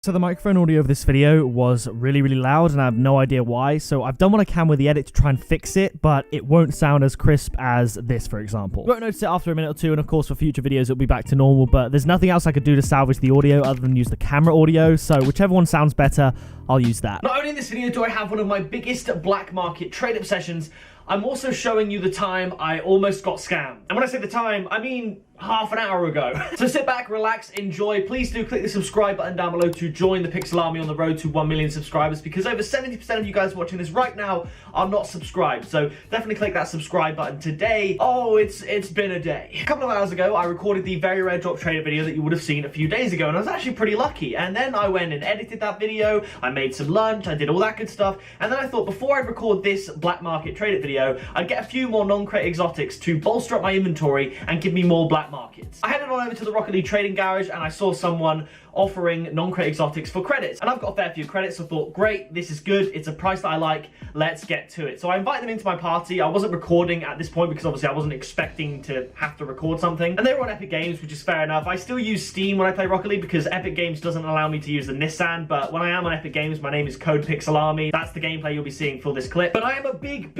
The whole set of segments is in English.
So the microphone audio of this video was really loud and I have no idea why, so I've done what I can with the edit to try and fix it, but it won't sound as crisp as this, for example. You won't notice it after a minute or two, and of course for future videos it'll be back to normal, but there's nothing else I could do to salvage the audio other than use the camera audio, so whichever one sounds better, I'll use that. Not only in this video do I have one of my biggest black market trade obsessions, I'm also showing you the time I almost got scammed. And when I say the time, I mean half an hour ago. So sit back, relax, enjoy. Please do click the subscribe button down below to join the Pixel Army on the road to 1 million subscribers, because over 70% of you guys watching this right now are not subscribed. So definitely click that subscribe button today. Oh, it's been a day. A couple of hours ago, I recorded the very rare drop trader video that you would have seen a few days ago, and I was actually pretty lucky. And then I went and edited that video, I made some lunch, I did all that good stuff, and then I thought before I record this black market trader video, I'd get a few more non-crate exotics to bolster up my inventory and give me more black markets. I headed on over to the Rocket League trading garage and I saw someone offering non-crate exotics for credits, and I've got a fair few credits, so I thought, great, this is good, it's a price that I like, let's get to it. So I invited them into my party. I wasn't recording at this point because obviously I wasn't expecting to have to record something, and they were on Epic Games, which is fair enough. I still use Steam when I play Rocket League because Epic Games doesn't allow me to use the Nissan, but when I am on Epic Games, my name is Code Pixel Army. That's the gameplay you'll be seeing for this clip. But I am a big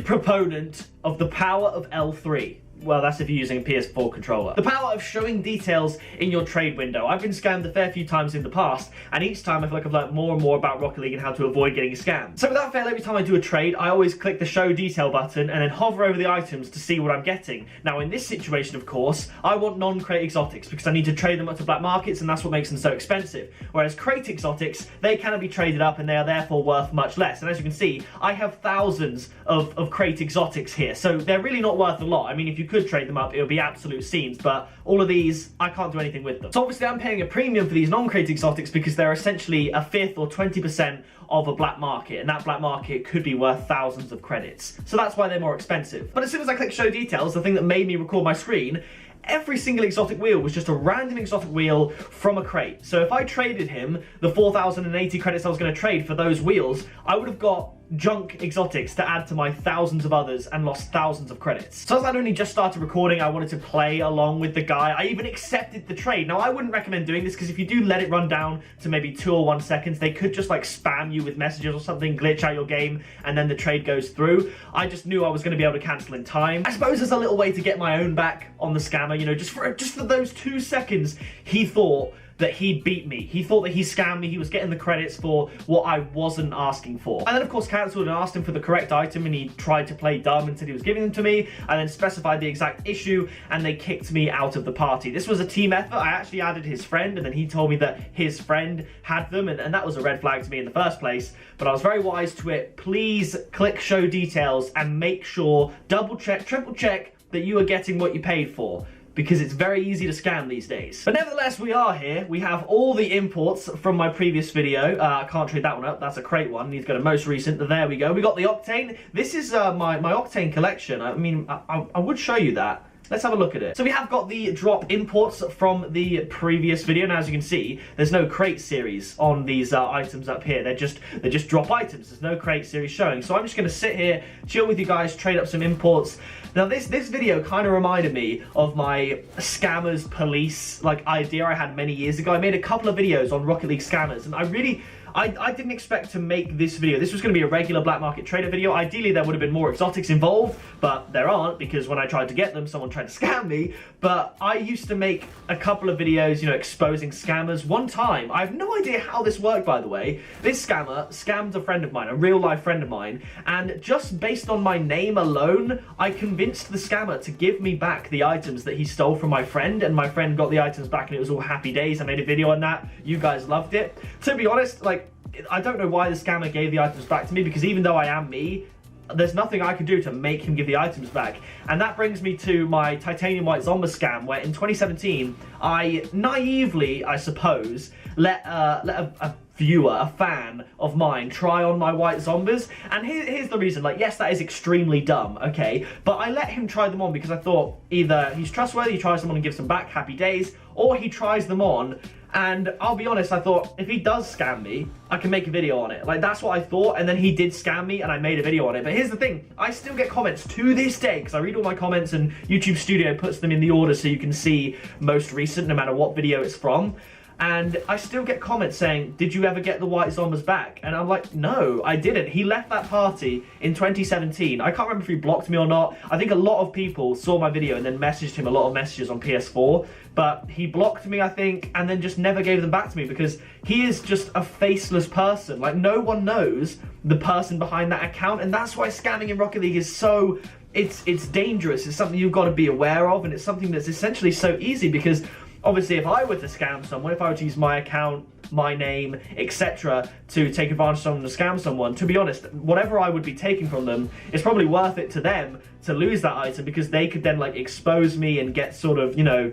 proponent of the power of L3. Well, that's if you're using a PS4 controller. The power of showing details in your trade window. I've been scammed a fair few times in the past, and each time I feel like I've learned more and more about Rocket League and how to avoid getting scammed. So without fail, every time I do a trade, I always click the show detail button and then hover over the items to see what I'm getting. Now in this situation, of course, I want non-crate exotics because I need to trade them up to black markets, and that's what makes them so expensive. Whereas crate exotics, they cannot be traded up and they are therefore worth much less. And as you can see, I have thousands of crate exotics here, so they're really not worth a lot. I mean, if you could trade them up, it would be absolute scenes, but all of these, I can't do anything with them. So obviously I'm paying a premium for these non-crate exotics because they're essentially a fifth or 20% of a black market, and that black market could be worth thousands of credits. So that's why they're more expensive. But as soon as I click show details, the thing that made me record my screen, every single exotic wheel was just a random exotic wheel from a crate. So if I traded him the 4,080 credits I was going to trade for those wheels, I would have got junk exotics to add to my thousands of others and lost thousands of credits. So as I'd only just started recording, I wanted to play along with the guy. I even accepted the trade. Now I wouldn't recommend doing this because if you do let it run down to maybe 2 or 1 seconds, they could just like spam you with messages or something, glitch out your game, and then the trade goes through. I just knew I was going to be able to cancel in time. I suppose there's a little way to get my own back on the scammer, you know, just for those 2 seconds, he thought that he'd beat me. He thought that he scammed me. He was getting the credits for what I wasn't asking for. And then of course cancelled and asked him for the correct item, and he tried to play dumb and said he was giving them to me, and then specified the exact issue, and they kicked me out of the party. This was a team effort. I actually added his friend, and then he told me that his friend had them, and that was a red flag to me in the first place. But I was very wise to it. Please click show details and make sure, double check, triple check that you are getting what you paid for, because it's very easy to scam these days. But nevertheless, we are here. We have all the imports from my previous video. I can't trade that one up. That's a crate one. Need to go to most recent. There we go. We got the Octane. This is my Octane collection. I mean, I would show you that. Let's have a look at it. So we have got the drop imports from the previous video. Now, as you can see, there's no crate series on these items up here. They're just drop items. There's no crate series showing. So I'm just going to sit here, chill with you guys, trade up some imports. Now, this video kind of reminded me of my scammers police idea I had many years ago. I made a couple of videos on Rocket League scammers, and I didn't expect to make this video. This was going to be a regular black market trader video. Ideally, there would have been more exotics involved, but there aren't because when I tried to get them, someone tried to scam me. But I used to make a couple of videos, you know, exposing scammers. One time, I have no idea how this worked, by the way. This scammer scammed a friend of mine, a real life friend of mine, and just based on my name alone, I convinced the scammer to give me back the items that he stole from my friend, and my friend got the items back, and it was all happy days. I made a video on that. You guys loved it. To be honest, I don't know why the scammer gave the items back to me, because even though I am me, there's nothing I can do to make him give the items back. And that brings me to my titanium white zombie scam, where in 2017, I naively, I suppose, let a viewer, a fan of mine, try on my white zombies. And here's the reason, yes, that is extremely dumb, okay? But I let him try them on because I thought either he's trustworthy, he tries them on and gives them back, happy days, or he tries them on, and I'll be honest, I thought, if he does scam me, I can make a video on it. That's what I thought, and then he did scam me, and I made a video on it. But here's the thing, I still get comments to this day, because I read all my comments, and YouTube Studio puts them in the order so you can see most recent, no matter what video it's from. And I still get comments saying, did you ever get the white Zombers back? And I'm like, no, I didn't. He left that party in 2017. I can't remember if he blocked me or not. I think a lot of people saw my video and then messaged him a lot of messages on PS4. But he blocked me, I think, and then just never gave them back to me because he is just a faceless person. Like, no one knows the person behind that account. And that's why scamming in Rocket League is so... It's dangerous. It's something you've got to be aware of. And it's something that's essentially so easy because... Obviously, if I were to scam someone, if I were to use my account, my name, etc. to take advantage of someone to scam someone, to be honest, whatever I would be taking from them is probably worth it to them to lose that item because they could then like expose me and get sort of, you know,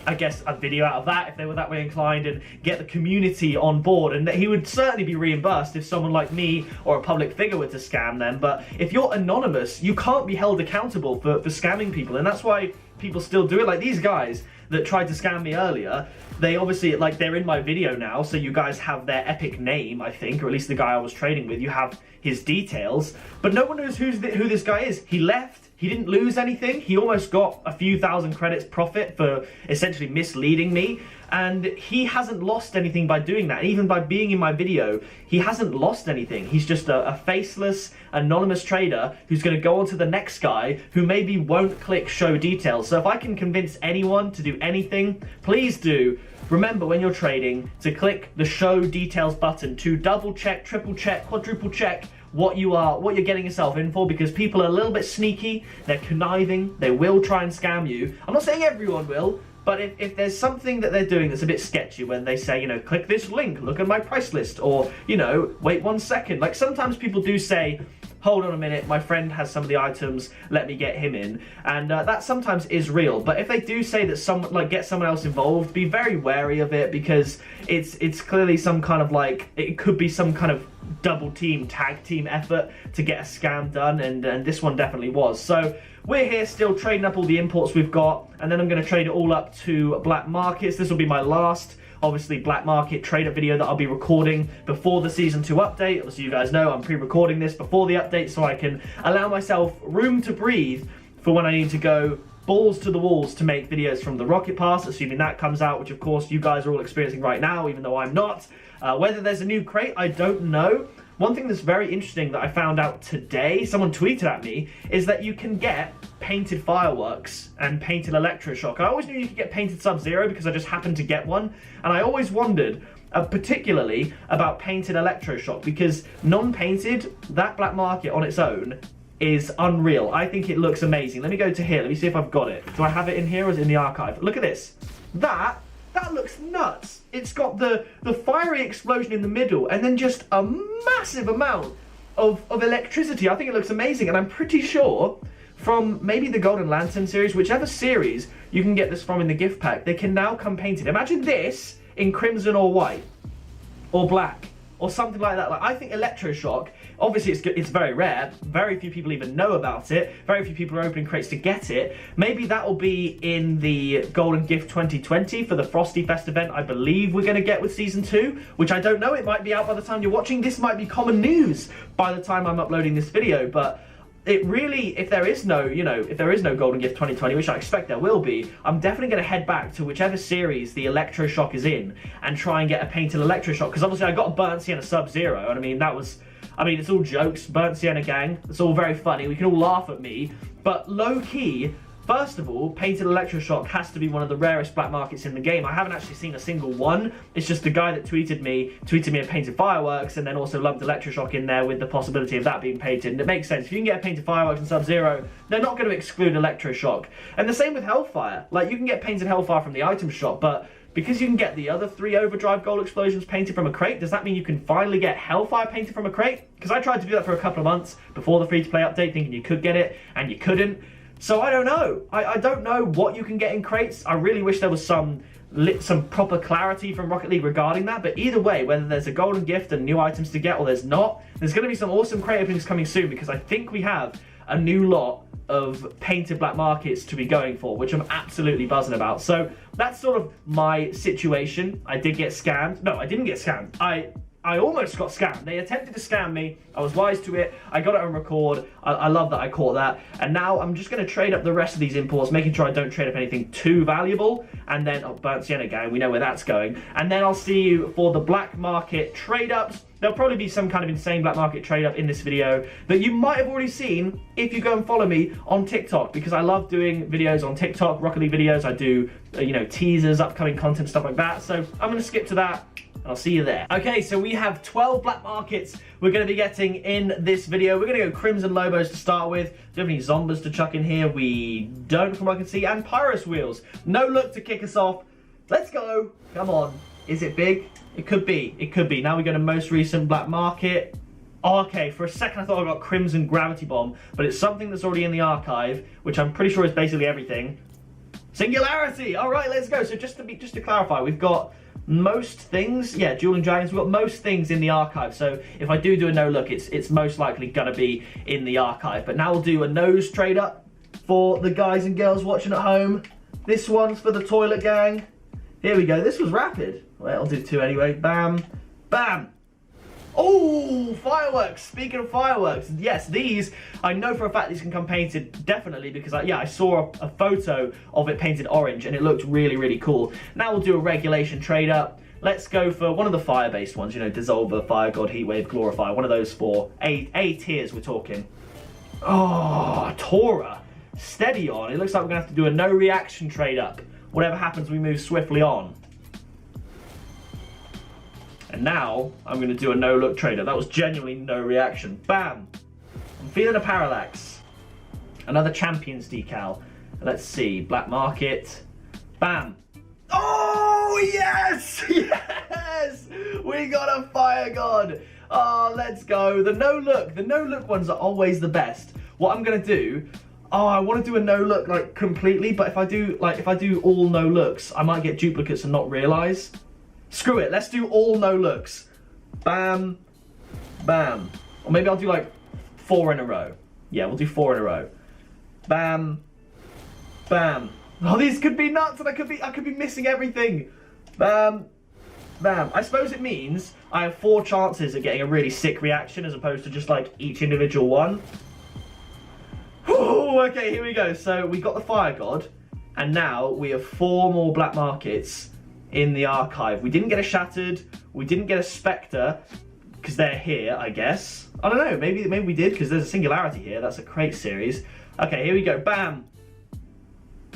I guess a video out of that if they were that way inclined and get the community on board, and that he would certainly be reimbursed if someone like me or a public figure were to scam them. But if you're anonymous, you can't be held accountable for scamming people, and that's why people still do it. Like these guys that tried to scam me earlier, they obviously, like, they're in my video now, so you guys have their epic name, I think, or at least the guy I was trading with, you have his details, but no one knows who this guy is. He left, he didn't lose anything, he almost got a few thousand credits profit for essentially misleading me, and he hasn't lost anything by doing that. Even by being in my video, he hasn't lost anything. He's just a faceless, anonymous trader who's going to go on to the next guy who maybe won't click show details. So if I can convince anyone to do anything, please do. Remember when you're trading to click the show details button to double check, triple check, quadruple check what you're getting yourself in for, because people are a little bit sneaky, they're conniving, they will try and scam you. I'm not saying everyone will, but if there's something that they're doing that's a bit sketchy, when they say, you know, click this link, look at my price list, or, you know, wait 1 second. Like sometimes people do say, hold on a minute, my friend has some of the items, let me get him in. And that sometimes is real. But if they do say that someone, like, get someone else involved, be very wary of it, because it's clearly some kind of like, it could be some kind of double team, tag team effort to get a scam done, and this one definitely was. So we're here still trading up all the imports we've got, and then I'm going to trade it all up to black markets. This will be my last, obviously, black market trader video that I'll be recording before the Season 2 update. Obviously, you guys know I'm pre-recording this before the update so I can allow myself room to breathe for when I need to go balls to the walls to make videos from the Rocket Pass, assuming that comes out, which of course you guys are all experiencing right now, even though I'm not. Whether there's a new crate, I don't know. One thing that's very interesting that I found out today, someone tweeted at me, is that you can get painted fireworks and painted electroshock. I always knew you could get painted Sub-Zero because I just happened to get one, and I always wondered particularly about painted electroshock, because non-painted, that black market on its own is unreal. I think it looks amazing. Let me go to here, let me see if I've got it. Do I have it in here or is it in the archive? Look at this. That looks nuts. It's got the fiery explosion in the middle and then just a massive amount of electricity. I think it looks amazing, and I'm pretty sure from maybe the Golden Lantern series, whichever series you can get this from in the gift pack, they can now come painted. Imagine this in crimson or white or black or something like that. Like, I think electroshock, obviously it's very rare, very few people even know about it, very few people are opening crates to get it. Maybe that will be in the Golden Gift 2020 for the Frosty Fest event I believe we're going to get with Season 2, which I don't know, it might be out by the time you're watching. This might be common news by the time I'm uploading this video, but it really, if there is no, you know, if there is no Golden Gift 2020, which I expect there will be, I'm definitely going to head back to whichever series the electroshock is in and try and get a painted electroshock, because obviously I got a burnt sienna Sub-Zero, and I mean, it's all jokes, burnt sienna gang, it's all very funny, we can all laugh at me, but low-key, first of all, painted electroshock has to be one of the rarest black markets in the game. I haven't actually seen a single one. It's just the guy that tweeted me a painted fireworks and then also lumped electroshock in there with the possibility of that being painted. And it makes sense. If you can get a painted fireworks in Sub-Zero, they're not going to exclude electroshock. And the same with Hellfire. Like, you can get painted Hellfire from the item shop, but because you can get the other 3 Overdrive Gold Explosions painted from a crate, does that mean you can finally get Hellfire painted from a crate? Because I tried to do that for a couple of months before the free-to-play update, thinking you could get it, and you couldn't. So I don't know. I don't know what you can get in crates. I really wish there was some proper clarity from Rocket League regarding that. But either way, whether there's a golden gift and new items to get or there's not, there's going to be some awesome crate openings coming soon, because I think we have a new lot of painted black markets to be going for, which I'm absolutely buzzing about. So that's sort of my situation. I did get scammed. No, I didn't get scammed. I I almost got scammed. They attempted to scam me. I was wise to it. I got it on record. I love that I caught that. And now I'm just going to trade up the rest of these imports, making sure I don't trade up anything too valuable. And then, oh, burnt sienna gang, we know where that's going. And then I'll see you for the black market trade ups. There'll probably be some kind of insane black market trade up in this video that you might have already seen if you go and follow me on TikTok, because I love doing videos on TikTok, Rocket League videos. I do, you know, teasers, upcoming content, stuff like that. So I'm going to skip to that. And I'll see you there. Okay, so we have 12 black markets we're going to be getting in this video. We're going to go Crimson Lobos to start with. Do we have any Zombas to chuck in here? We don't, from what I can see. And Pyrus Wheels. No look to kick us off. Let's go. Come on. Is it big? It could be. It could be. Now we go to most recent black market. Oh, okay, for a second I thought I got Crimson Gravity Bomb, but it's something that's already in the archive, which I'm pretty sure is basically everything. Singularity! All right, let's go. So just to clarify, we've got most things, yeah, Dueling Dragons, we've got most things in the archive. So if I do a no look, it's most likely gonna be in the archive. But now we'll do a nose trade up for the guys and girls watching at home. This one's for the toilet gang. Here we go. This was rapid. Well, I'll do two anyway. Bam, bam. Oh, fireworks. Speaking of fireworks, yes, these, I know for a fact these can come painted, definitely, because I saw a photo of it painted orange and it looked really, really cool. Now we'll do a regulation trade up. Let's go for one of the fire-based ones, you know, Dissolver, Fire God, Heatwave, Glorify, one of those four. A tiers we're talking. Oh, Tora. Steady on. It looks like we're going to have to do a no reaction trade up. Whatever happens, we move swiftly on. And now, I'm going to do a no-look trade-up. That was genuinely no reaction. Bam! I'm feeling a parallax. Another Champions decal. Let's see. Black market. Bam! Oh, yes! Yes! We got a Fire God! Oh, let's go. The no-look ones are always the best. What I'm going to do... Oh, I want to do a no-look, like, completely, but if I do all no-looks, I might get duplicates and not realise. Screw it, let's do all no looks. Bam, bam. Or maybe I'll do like 4 in a row. Yeah, we'll do 4 in a row. Bam, bam. Oh, these could be nuts and I could be missing everything. Bam, bam. I suppose it means I have 4 chances at getting a really sick reaction as opposed to just like each individual one. Whew, okay, here we go. So we got the Fire God and now we have 4 more black markets in the archive. We didn't get a Shattered, we didn't get a Spectre, because they're here, I guess. I don't know, maybe we did, because there's a Singularity here. That's a crate series. Okay, here we go, bam.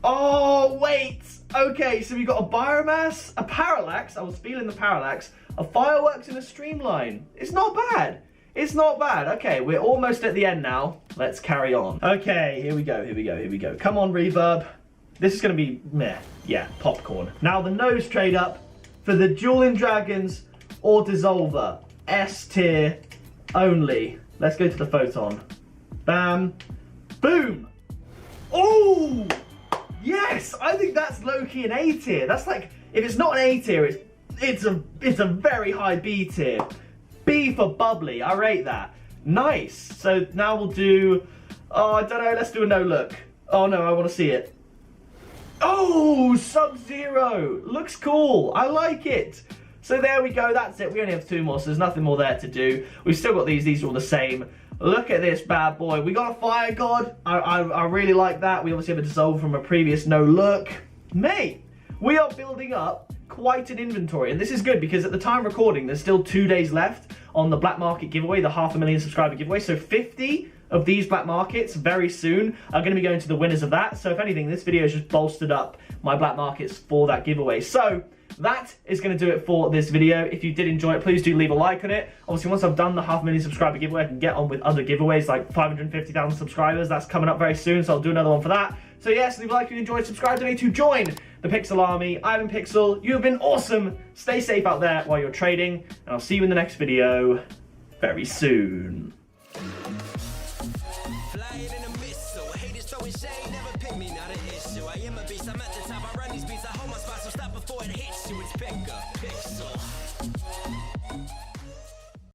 Oh, wait! Okay, so we got a Biomass, a Parallax, I was feeling the Parallax, a Fireworks and a Streamline. It's not bad. It's not bad. Okay, we're almost at the end now. Let's carry on. Okay, here we go, here we go, here we go. Come on, Reverb. This is going to be meh. Yeah, popcorn. Now the nose trade up for the Dueling Dragons or Dissolver. S tier only. Let's go to the Photon. Bam. Boom. Oh! Yes! I think that's low-key an A tier. That's like, if it's not an A tier, it's a very high B tier. B for bubbly. I rate that. Nice. So now we'll do, oh, I don't know. Let's do a no look. Oh no, I want to see it. Oh, Sub-Zero. Looks cool. I like it. So there we go. That's it. We only have 2 more, so there's nothing more there to do. We've still got these. These are all the same. Look at this bad boy. We got a Fire God. I really like that. We obviously have a Dissolve from a previous no look. Mate, we are building up quite an inventory. And this is good because at the time of recording, there's still 2 days left on the Black Market giveaway, the 500,000 subscriber giveaway. So 50 of these black markets very soon are going to be going to the winners of that. So if anything, this video has just bolstered up my black markets for that giveaway. So that is going to do it for this video. If you did enjoy it, please do leave a like on it. Obviously, once I've done the 500,000 subscriber giveaway, I can get on with other giveaways like 550,000 subscribers. That's coming up very soon, so I'll do another one for that. So yes, leave a like if you enjoyed, subscribe to me to join the Pixel Army. I've been Pixel. You have been awesome. Stay safe out there while you're trading, and I'll see you in the next video very soon. Throwing shade, never pick me, not an issue. I am a beast, I'm at the top, I run these beats, I hold my spot, so stop before it hits.